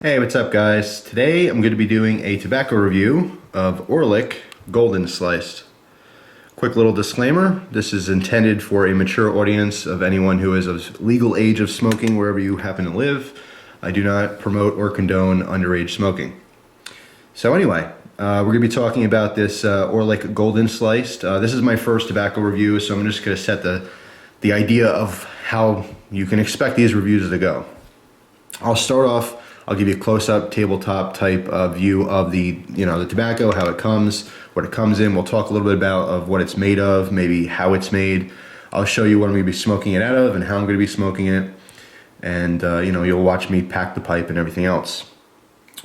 Hey, what's up guys? Today I'm going to be doing a tobacco review of Orlik Golden Sliced. Quick little disclaimer, this is intended for a mature audience of anyone who is of legal age of smoking wherever you happen to live. I do not promote or condone underage smoking. So anyway, we're going to be talking about this Orlik Golden Sliced. This is my first tobacco review, so I'm just going to set the idea of how you can expect these reviews to go. I'll start off. I'll give you a close-up, tabletop type view of the tobacco, how it comes, what it comes in. We'll talk a little bit about of what it's made of, maybe how it's made. I'll show you what I'm going to be smoking it out of and how I'm going to be smoking it. And you'll watch me pack the pipe and everything else.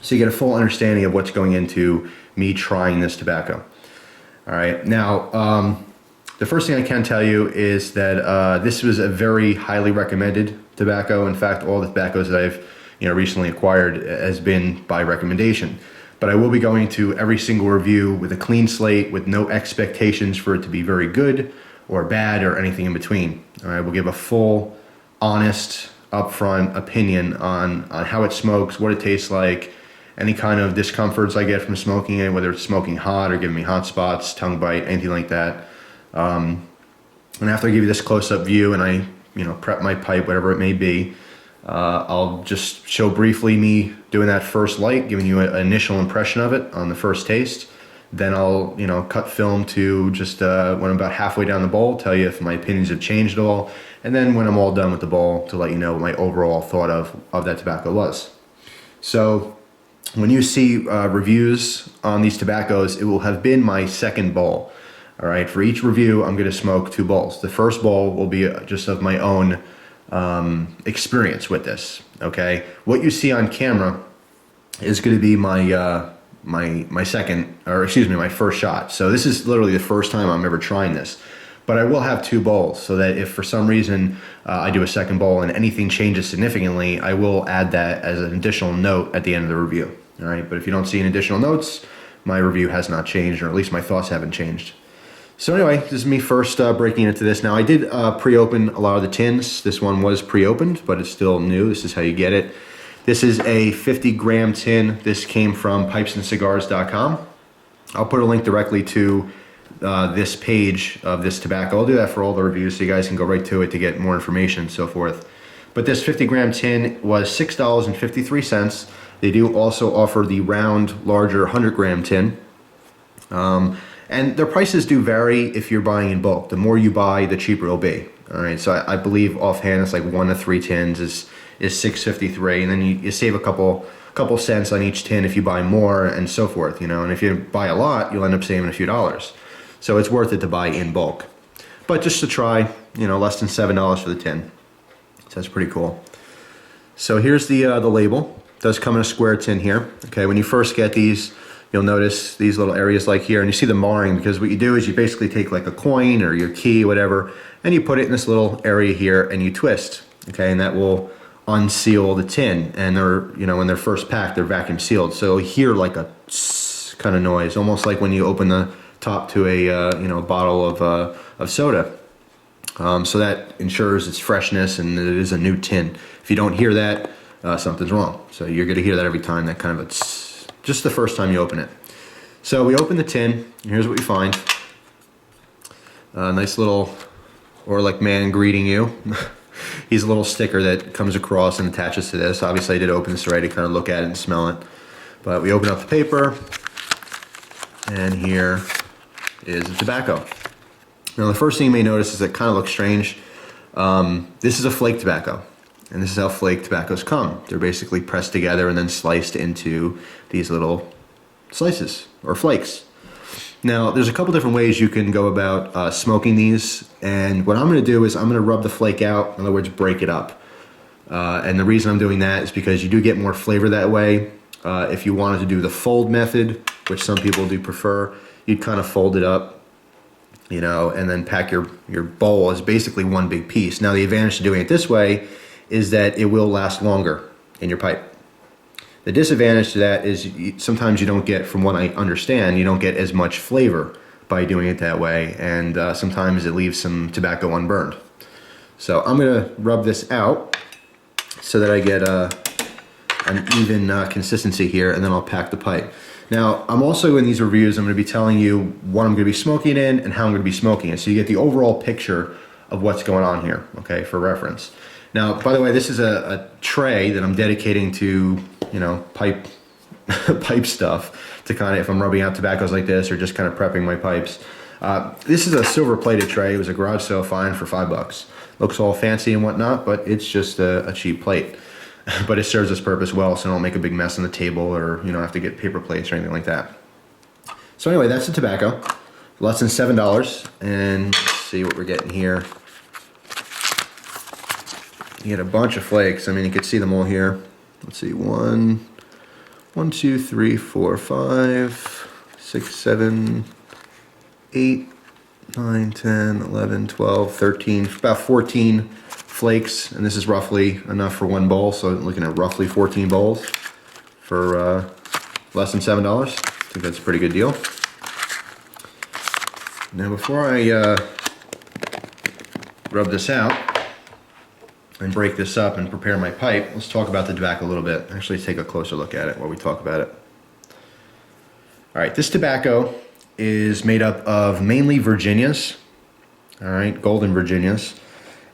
So you get a full understanding of what's going into me trying this tobacco. All right, now the first thing I can tell you is that this was a very highly recommended tobacco. In fact, all the tobaccos that I've recently acquired has been by recommendation. But I will be going to every single review with a clean slate, with no expectations for it to be very good or bad or anything in between. All right, we'll give a full, honest, upfront opinion on how it smokes, what it tastes like, any kind of discomforts I get from smoking it, whether it's smoking hot or giving me hot spots, tongue bite, anything like that. And after I give you this close-up view and I prep my pipe, whatever it may be, I'll just show briefly me doing that first light, giving you an initial impression of it on the first taste. Then I'll cut film to just when I'm about halfway down the bowl, tell you if my opinions have changed at all, and then when I'm all done with the bowl, to let you know what my overall thought of that tobacco was. So when you see reviews on these tobaccos, it will have been my second bowl. All right, for each review I'm going to smoke 2 bowls. The first bowl will be just of my own experience with this. Okay, what you see on camera is going to be my my first shot. So this is literally the first time I'm ever trying this, but I will have 2 bowls so that if for some reason I do a second bowl and anything changes significantly, I will add that as an additional note at the end of the review. All right, but if you don't see any additional notes, my review has not changed, or at least my thoughts haven't changed. So anyway, this is me first breaking into this. Now I did pre-open a lot of the tins. This one was pre-opened, but it's still new. This is how you get it. This is a 50-gram tin. This came from pipesandcigars.com. I'll put a link directly to this page of this tobacco. I'll do that for all the reviews so you guys can go right to it to get more information and so forth. But this 50-gram tin was $6.53. They do also offer the round, larger 100-gram tin. And their prices do vary if you're buying in bulk. The more you buy, the cheaper it'll be. All right, so I believe offhand it's like 1 to 3 tins is $6.53, and then you save a couple cents on each tin if you buy more and so forth. And if you buy a lot, you'll end up saving a few dollars. So it's worth it to buy in bulk. But just to try, less than $7 for the tin. So that's pretty cool. So here's the label. It does come in a square tin here. Okay, when you first get these, you'll notice these little areas like here, and you see the marring, because what you do is you basically take like a coin or your key, whatever, and you put it in this little area here and you twist, okay, and that will unseal the tin. And they're, when they're first packed, they're vacuum sealed, so you hear like a tss kind of noise, almost like when you open the top to a bottle of soda. So that ensures its freshness and that it is a new tin. If you don't hear that, something's wrong. So you're going to hear that every time, that kind of a tss, just the first time you open it. So we open the tin, and here's what we find. A nice little Orlik man greeting you. He's a little sticker that comes across and attaches to this. Obviously I did open this already to kind of look at it and smell it. But we open up the paper, and here is the tobacco. Now the first thing you may notice is it kind of looks strange. This is a flake tobacco. And this is how flake tobaccos come. They're basically pressed together and then sliced into these little slices or flakes. Now, there's a couple different ways you can go about smoking these. And what I'm going to do is I'm going to rub the flake out, in other words, break it up. And the reason I'm doing that is because you do get more flavor that way. If you wanted to do the fold method, which some people do prefer, you'd kind of fold it up, and then pack your bowl as basically one big piece. Now, the advantage to doing it this way is that it will last longer in your pipe. The disadvantage to that is sometimes you don't get, from what I understand, you don't get as much flavor by doing it that way, and sometimes it leaves some tobacco unburned. So I'm going to rub this out so that I get an even consistency here, and then I'll pack the pipe. Now, I'm also in these reviews, I'm going to be telling you what I'm going to be smoking in and how I'm going to be smoking it, so you get the overall picture of what's going on here, okay, for reference. Now, by the way, this is a tray that I'm dedicating to, you know, pipe stuff, to kind of, if I'm rubbing out tobaccos like this or just kind of prepping my pipes. This is a silver plated tray. It was a garage sale find for $5. Looks all fancy and whatnot, but it's just a cheap plate. But it serves its purpose well, so I don't make a big mess on the table or, you know, have to get paper plates or anything like that. So anyway, that's the tobacco. Less than $7. And let's see what we're getting here. You get a bunch of flakes. I mean, you can see them all here. Let's see, 1, 2, 3, 4, 5, 6, 7, 8, 9, 10, 11, 12, 13, about 14 flakes, and this is roughly enough for one bowl, so I'm looking at roughly 14 bowls for less than $7. I think that's a pretty good deal. Now before I rub this out and break this up and prepare my pipe, let's talk about the tobacco a little bit. Actually take a closer look at it while we talk about it. Alright, this tobacco is made up of mainly Virginias, alright, golden Virginias.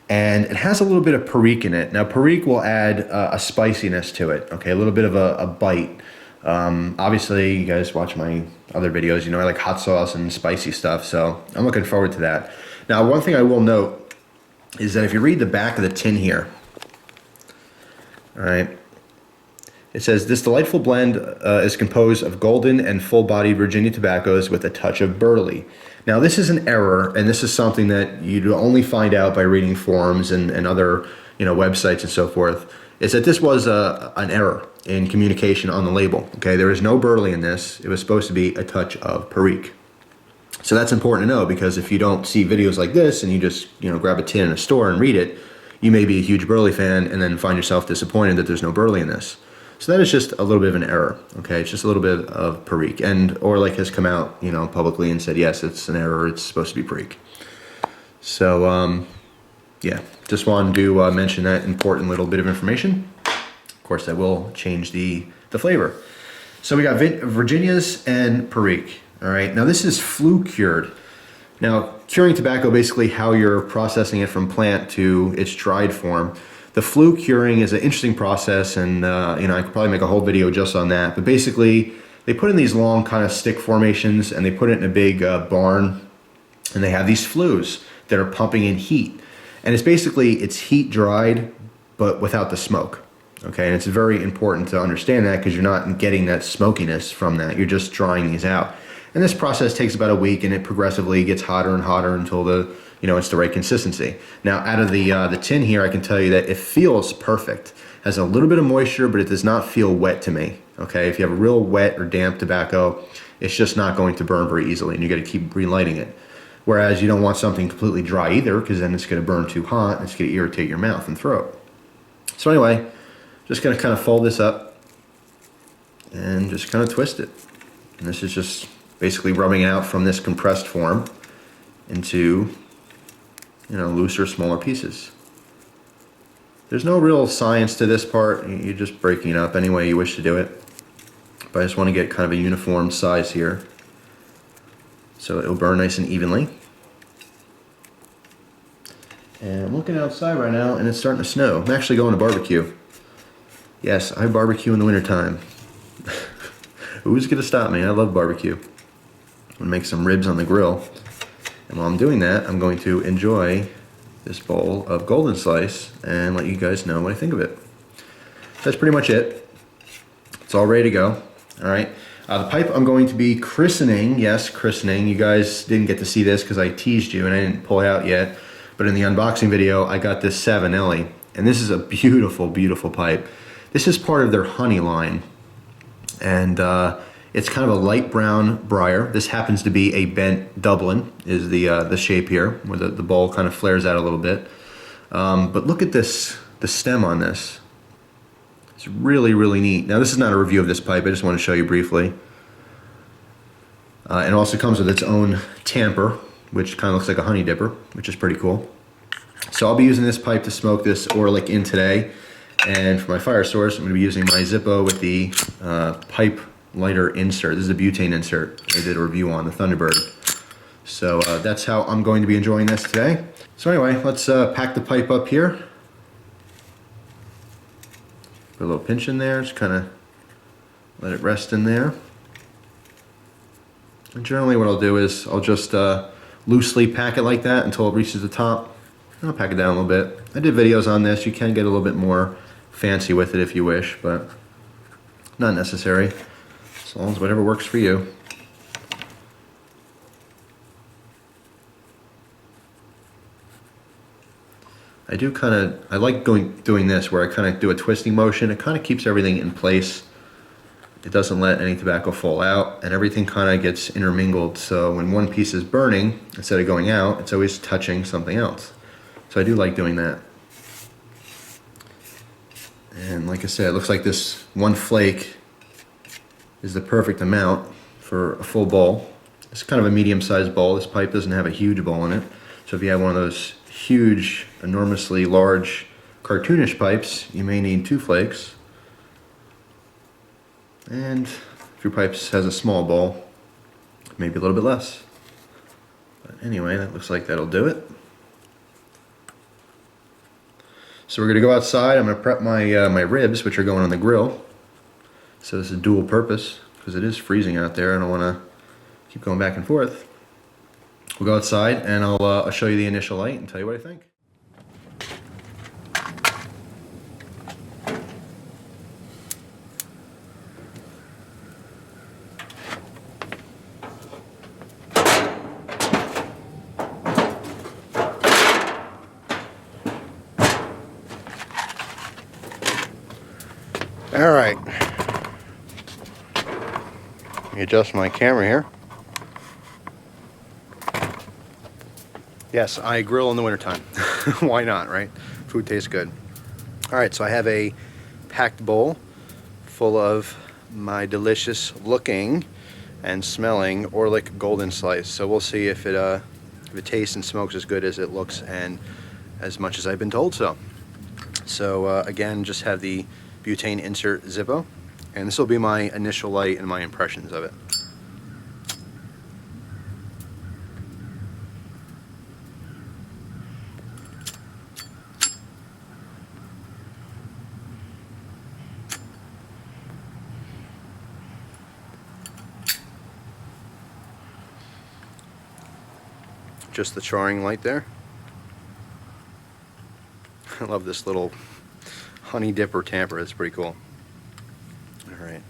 And it has a little bit of Perique in it. Now, Perique will add a spiciness to it, okay? A little bit of a bite. Obviously, you guys watch my other videos, you know I like hot sauce and spicy stuff, so I'm looking forward to that. Now, one thing I will note is that if you read the back of the tin here, all right, it says, this delightful blend is composed of golden and full-bodied Virginia tobaccos with a touch of burley. Now, this is an error, and this is something that you'd only find out by reading forums and other, you know, websites and so forth, is that this was an error in communication on the label. Okay, there is no burley in this. It was supposed to be a touch of Perique. So that's important to know, because if you don't see videos like this and you just, you know, grab a tin in a store and read it, you may be a huge burley fan and then find yourself disappointed that there's no burley in this. So that is just a little bit of an error, okay? It's just a little bit of Perique. And Orlik has come out, you know, publicly and said, yes, it's an error. It's supposed to be Perique. So, yeah, just wanted to mention that important little bit of information. Of course, that will change the flavor. So we got Virginias and Perique, all right? Now, this is flue cured. Now, curing tobacco, basically how you're processing it from plant to its dried form. The flue curing is an interesting process, and you know, I could probably make a whole video just on that. But basically, they put in these long kind of stick formations, and they put it in a big barn, and they have these flues that are pumping in heat. And it's basically, it's heat dried, but without the smoke. Okay, and it's very important to understand that, because you're not getting that smokiness from that. You're just drying these out. And this process takes about a week, and it progressively gets hotter and hotter until the, you know, it's the right consistency. Now, out of the tin here, I can tell you that it feels perfect. Has a little bit of moisture, but it does not feel wet to me. Okay, if you have a real wet or damp tobacco, it's just not going to burn very easily, and you got to keep relighting it. Whereas you don't want something completely dry either, because then it's going to burn too hot, and it's going to irritate your mouth and throat. So anyway, just going to kind of fold this up and just kind of twist it. And this is just basically rubbing out from this compressed form into, you know, looser, smaller pieces. There's no real science to this part. You're just breaking it up any way you wish to do it. But I just want to get kind of a uniform size here, so it'll burn nice and evenly. And I'm looking outside right now, and it's starting to snow. I'm actually going to barbecue. Yes, I barbecue in the wintertime. Who's gonna stop me? I love barbecue. I'm gonna make some ribs on the grill. And while I'm doing that, I'm going to enjoy this bowl of golden slice and let you guys know what I think of it. That's pretty much it. It's all ready to go. All right. The pipe I'm going to be christening. Yes, christening. You guys didn't get to see this because I teased you and I didn't pull it out yet. But in the unboxing video, I got this Savinelli. And this is a beautiful, beautiful pipe. This is part of their honey line. And it's kind of a light brown briar. This happens to be a bent Dublin, is the shape here, where the bowl kind of flares out a little bit. But look at this, the stem on this. It's really, really neat. Now, this is not a review of this pipe. I just want to show you briefly. It also comes with its own tamper, which kind of looks like a honey dipper, which is pretty cool. So I'll be using this pipe to smoke this Orlik in today. And for my fire source, I'm going to be using my Zippo with the pipe lighter insert. This is a butane insert I did a review on, the Thunderbird. So that's how I'm going to be enjoying this today. So anyway, let's pack the pipe up here. Put a little pinch in there, just kind of let it rest in there. And generally what I'll do is I'll just loosely pack it like that until it reaches the top. And I'll pack it down a little bit. I did videos on this. You can get a little bit more fancy with it if you wish, but not necessary. As long as whatever works for you. I like doing this where I kind of do a twisting motion. It kind of keeps everything in place. It doesn't let any tobacco fall out, and everything kind of gets intermingled. So when one piece is burning, instead of going out, it's always touching something else. So I do like doing that. And like I said, it looks like this one flake is the perfect amount for a full bowl. It's kind of a medium-sized bowl. This pipe doesn't have a huge bowl in it. So if you have one of those huge, enormously large, cartoonish pipes, you may need 2 flakes. And if your pipe has a small bowl, maybe a little bit less. But anyway, that looks like that'll do it. So we're going to go outside. I'm going to prep my ribs, which are going on the grill. So this is dual purpose, because it is freezing out there. I don't want to keep going back and forth. We'll go outside and I'll show you the initial light and tell you what I think. All right. Let me adjust my camera here. Yes, I grill in the wintertime. Why not, right? Food tastes good. All right, so I have a packed bowl full of my delicious looking and smelling Orlik golden slice. So we'll see if it tastes and smokes as good as it looks and as much as I've been told so. So again, just have the butane insert Zippo, and this will be my initial light and my impressions of it. Just the charring light there. I love this little honey dipper tamper. It's pretty cool. All right.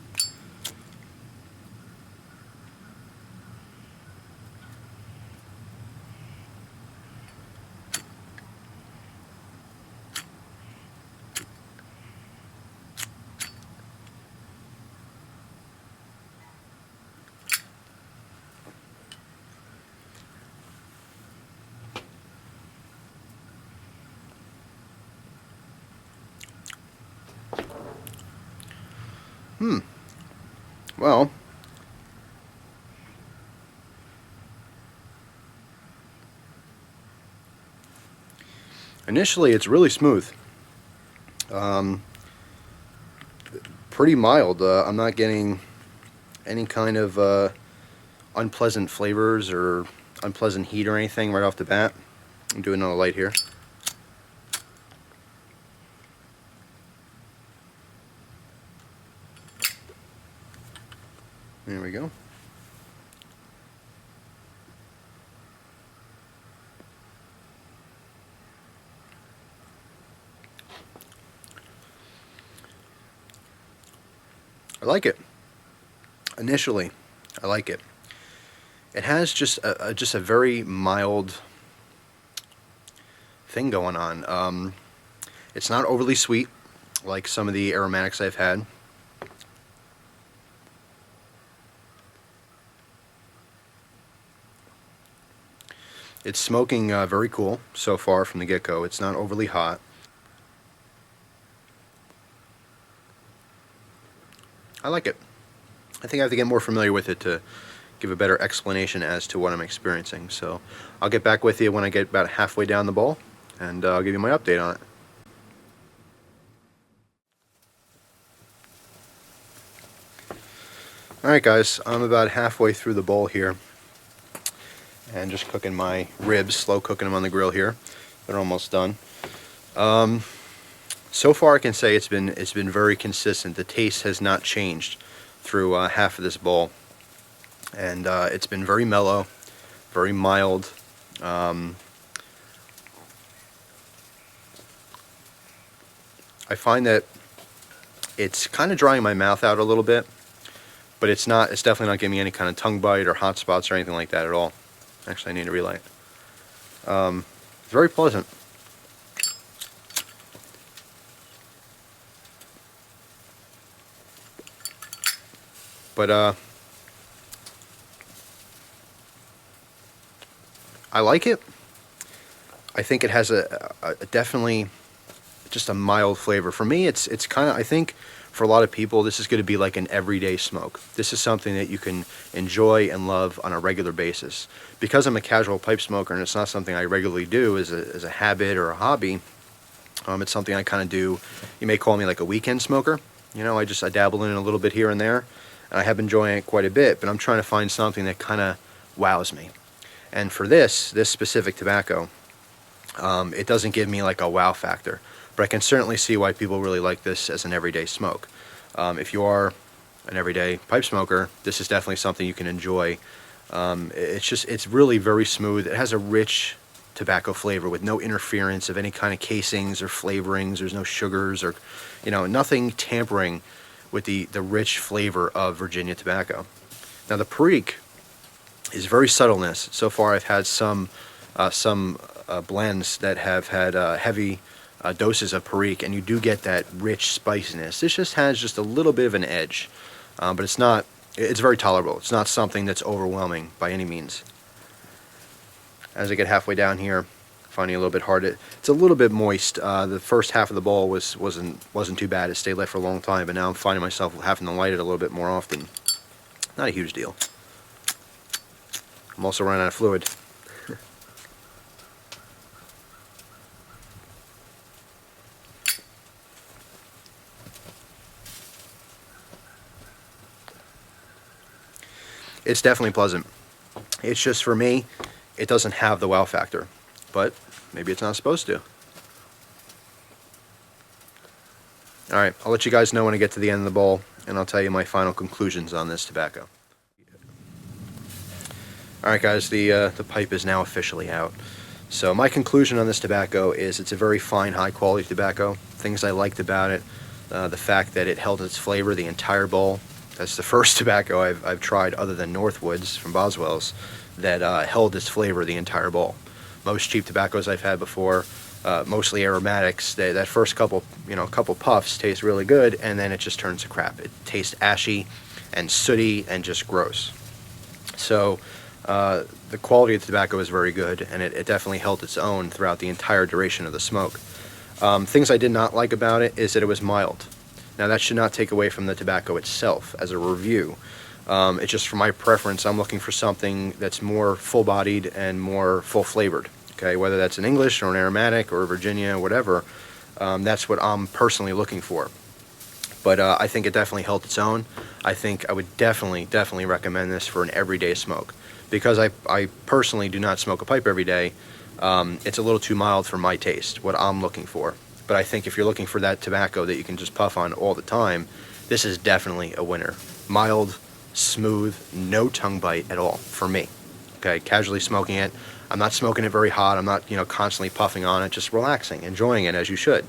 Well, initially it's really smooth. Pretty mild. I'm not getting any kind of unpleasant flavors or unpleasant heat or anything right off the bat. I'm doing another light here. There we go. I like it. Initially, I like it. It has just a very mild thing going on. It's not overly sweet like some of the aromatics I've had. It's smoking very cool so far from the get-go. It's not overly hot. I like it. I think I have to get more familiar with it to give a better explanation as to what I'm experiencing. So I'll get back with you when I get about halfway down the bowl, and I'll give you my update on it. Alright guys, I'm about halfway through the bowl here and just cooking my ribs, slow cooking them on the grill here. They're almost done. So far I can say it's been very consistent. The taste has not changed through half of this bowl, and it's been very mellow, very mild. I find that it's kind of drying my mouth out a little bit, but it's definitely not giving me any kind of tongue bite or hot spots or anything like that at all. Actually, I need to relight. It's very pleasant. But I like it. I think it has a definitely just a mild flavor. For me, it's kind of, I think for a lot of people, this is going to be like an everyday smoke. This is something that you can enjoy and love on a regular basis. Because I'm a casual pipe smoker and it's not something I regularly do as a habit or a hobby, it's something I kind of do. You may call me like a weekend smoker. You know, I dabble in it a little bit here and there, and I have been enjoying it quite a bit, but I'm trying to find something that kind of wows me. And for this specific tobacco, it doesn't give me like a wow factor. But I can certainly see why people really like this as an everyday smoke. If you are an everyday pipe smoker, this is definitely something you can enjoy. It's really very smooth. It has a rich tobacco flavor with no interference of any kind of casings or flavorings. There's no sugars or, you know, nothing tampering with the rich flavor of Virginia tobacco. Now the perique is very subtle in this. So far I've had some blends that have had heavy doses of perique, and you do get that rich spiciness. This just has just a little bit of an edge, but it's very tolerable. It's not something that's overwhelming by any means. As I get halfway down here, finding it a little bit hard. It's a little bit moist. The first half of the bowl wasn't too bad. It stayed lit for a long time, but now I'm finding myself having to light it a little bit more often. Not a huge deal. I'm also running out of fluid. It's definitely pleasant. It's just, for me, it doesn't have the wow factor, but maybe it's not supposed to. Alright, I'll let you guys know when I get to the end of the bowl, and I'll tell you my final conclusions on this tobacco. Alright guys, the pipe is now officially out. So my conclusion on this tobacco is it's a very fine, high quality tobacco. Things I liked about it, the fact that it held its flavor the entire bowl. That's the first tobacco I've tried other than Northwoods from Boswell's that held its flavor the entire bowl. Most cheap tobaccos I've had before, mostly aromatics, that first couple puffs taste really good, and then it just turns to crap. It tastes ashy and sooty and just gross. So the quality of the tobacco is very good, and it definitely held its own throughout the entire duration of the smoke. Things I did not like about it is that it was mild. Now that should not take away from the tobacco itself as a review. It's just for my preference, I'm looking for something that's more full-bodied and more full-flavored. Okay, whether that's an English or an aromatic or a Virginia, whatever, that's what I'm personally looking for. But I think it definitely held its own. I think I would definitely recommend this for an everyday smoke. Because I personally do not smoke a pipe every day, it's a little too mild for my taste, what I'm looking for. But I think if you're looking for that tobacco that you can just puff on all the time, this is definitely a winner. Mild, smooth, no tongue bite at all for me. Okay, casually smoking it. I'm not smoking it very hot. I'm not, constantly puffing on it. Just relaxing, enjoying it as you should.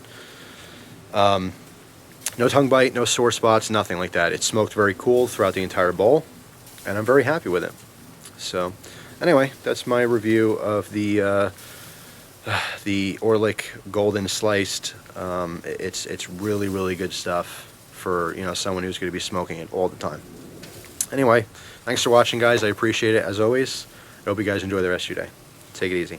No tongue bite, no sore spots, nothing like that. It smoked very cool throughout the entire bowl, and I'm very happy with it. So, anyway, that's my review of the Orlik Golden Sliced. It's really good stuff for someone who's going to be smoking it all the time. Anyway, thanks for watching, guys. I appreciate it as always. I hope you guys enjoy the rest of your day. Take it easy.